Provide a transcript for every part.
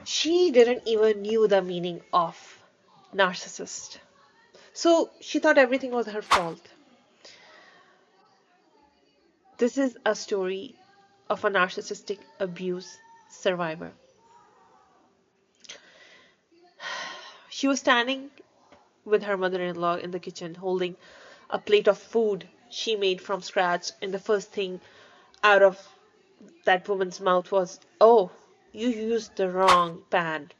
She didn't even knew the meaning of narcissist. So she thought everything was her fault. This is a story of a narcissistic abuse survivor. She was standing with her mother-in-law in the kitchen holding a plate of food she made from scratch, and the first thing out of that woman's mouth was, "Oh, you used the wrong pan."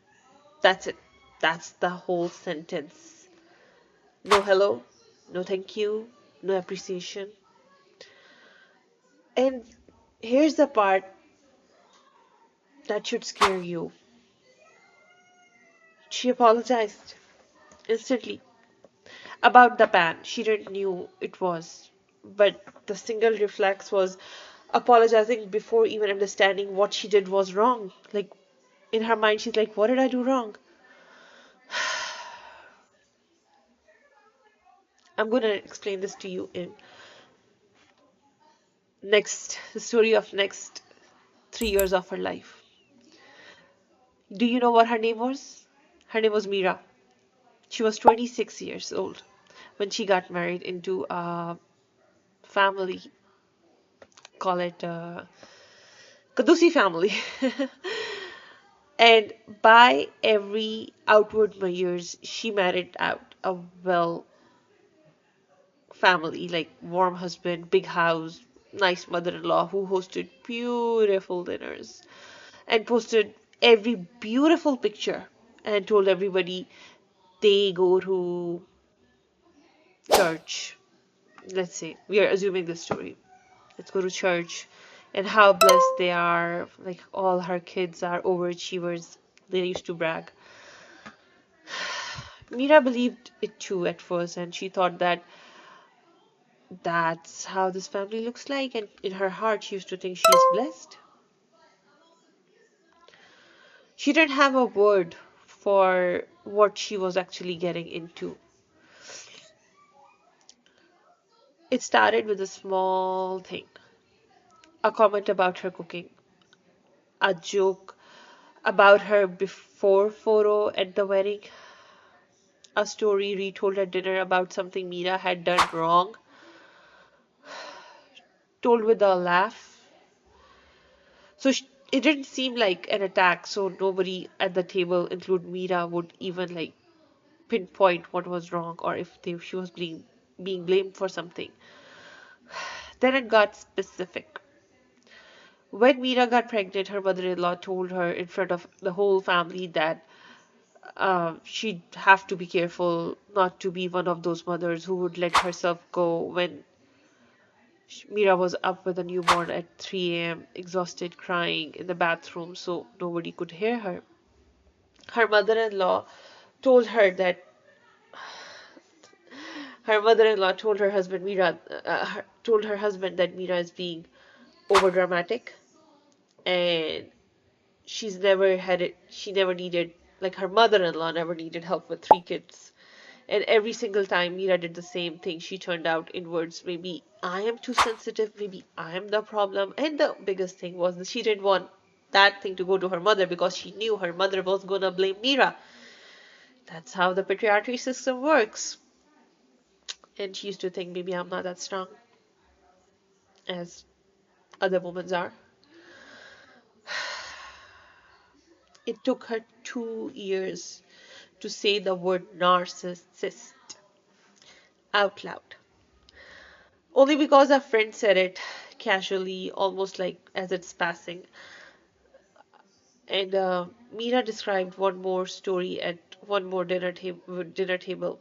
That's it. That's the whole sentence. No hello, no thank you, no appreciation. And here's the part that should scare you. She apologized instantly about the pan. She didn't knew it was. But the single reflex was apologizing before even understanding what she did was wrong. Like in her mind, she's like, what did I do wrong? I'm gonna explain this to you in the story of next 3 years of her life. Do you know what her name was? Her name was Mira. She was 26 years old when she got married into a family, call it Kadusi family. And by every outward measures, she married out a well family, like warm husband, big house, nice mother-in-law who hosted beautiful dinners and posted every beautiful picture and told everybody they go to church. Let's say we are assuming this story. Let's go to church and how blessed they are. Like all her kids are overachievers. They used to brag. Mira believed it too at first, and she thought that that's how this family looks like. And in her heart, she used to think she's blessed. She didn't have a word for what she was actually getting into. It started with a small thing, a comment about her cooking, a joke about her before photo at the wedding, a story retold at dinner about something Mira had done wrong, told with a laugh. So it didn't seem like an attack, so nobody at the table, including Mira, would even like pinpoint what was wrong or if she was being blamed for something. Then it got specific. When Mira got pregnant, her mother-in-law told her in front of the whole family that she'd have to be careful not to be one of those mothers who would let herself go when Mira was up with a newborn at 3 a.m., exhausted, crying in the bathroom so nobody could hear her. Her mother-in-law told her that her mother-in-law told her husband told her husband that Mira is being overdramatic and she never needed, like her mother-in-law never needed help with 3 kids. And every single time Mira did the same thing, she turned out inwards. Maybe I am too sensitive, maybe I am the problem. And the biggest thing was that she didn't want that thing to go to her mother because she knew her mother was gonna blame Mira. That's how the patriarchy system works. And she used to think maybe I'm not that strong as other women are. It took her 2 years to say the word narcissist out loud. Only because a friend said it casually, almost like as it's passing. And Mira described one more story at one more dinner table.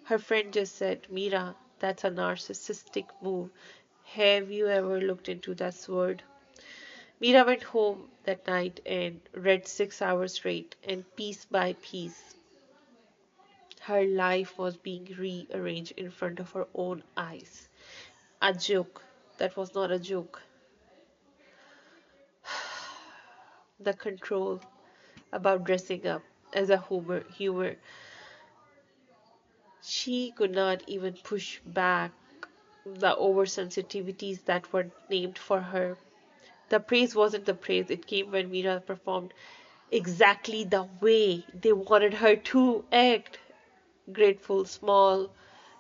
Her friend just said, Mira, that's a narcissistic move. Have you ever looked into that word? Mira went home that night and read 6 hours straight, and piece by piece, her life was being rearranged in front of her own eyes. A joke that was not a joke. The control about dressing up as a humor. She could not even push back the oversensitivities that were named for her. The praise wasn't the praise, it came when Mira performed exactly the way they wanted her to act. Grateful, small,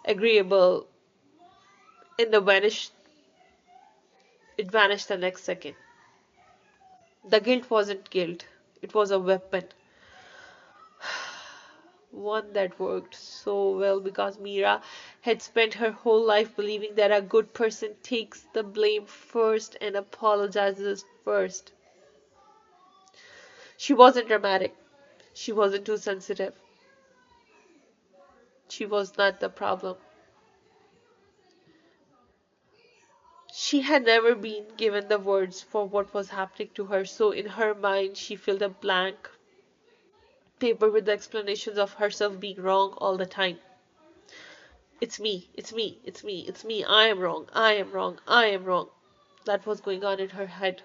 agreeable, and it vanished the next second. The guilt wasn't guilt, it was a weapon. One that worked so well because Mira had spent her whole life believing that a good person takes the blame first and apologizes first. She wasn't dramatic. She wasn't too sensitive. She was not the problem. She had never been given the words for what was happening to her, so in her mind she filled a blank paper with the explanations of herself being wrong all the time. It's me, it's me, it's me, it's me, I am wrong, I am wrong, I am wrong. That was going on in her head.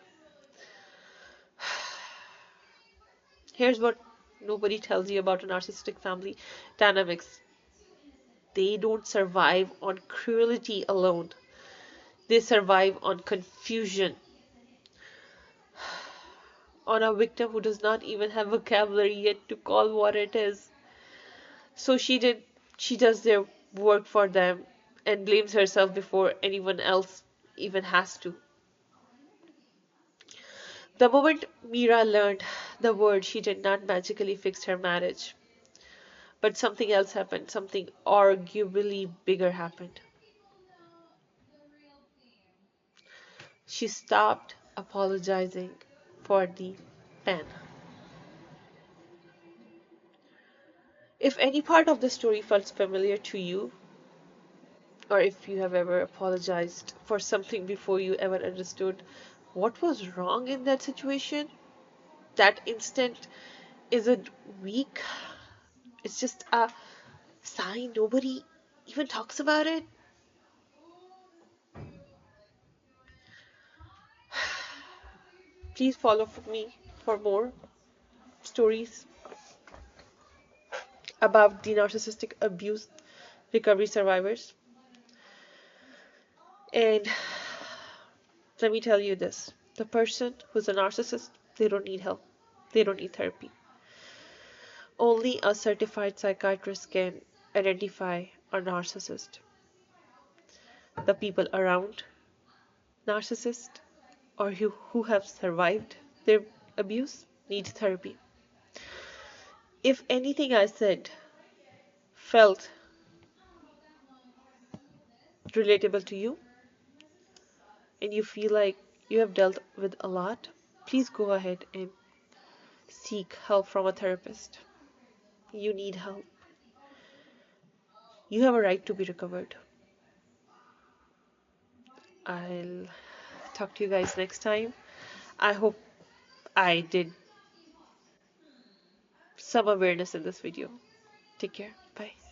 Here's what nobody tells you about a narcissistic family dynamics. They don't survive on cruelty alone. They survive on confusion, on a victim who does not even have vocabulary yet to call what it is. So she does their work for them and blames herself before anyone else even has to. The moment Mira learned the word, she did not magically fix her marriage. But something else happened, something arguably bigger happened. She stopped apologizing for the pen. If any part of the story felt familiar to you, or if you have ever apologized for something before you ever understood what was wrong in that situation, that instant isn't weak, it's just a sign nobody even talks about it. Please follow me for more stories about the narcissistic abuse recovery survivors. And let me tell you this, the person who's a narcissist, they don't need help, they don't need therapy. Only a certified psychiatrist can identify a narcissist. The people around narcissists or who have survived their abuse need therapy. If anything I said felt relatable to you and you feel like you have dealt with a lot, please go ahead and seek help from a therapist. You need help. You have a right to be recovered. I'll talk to you guys next time. I hope I did some awareness in this video. Take care. Bye.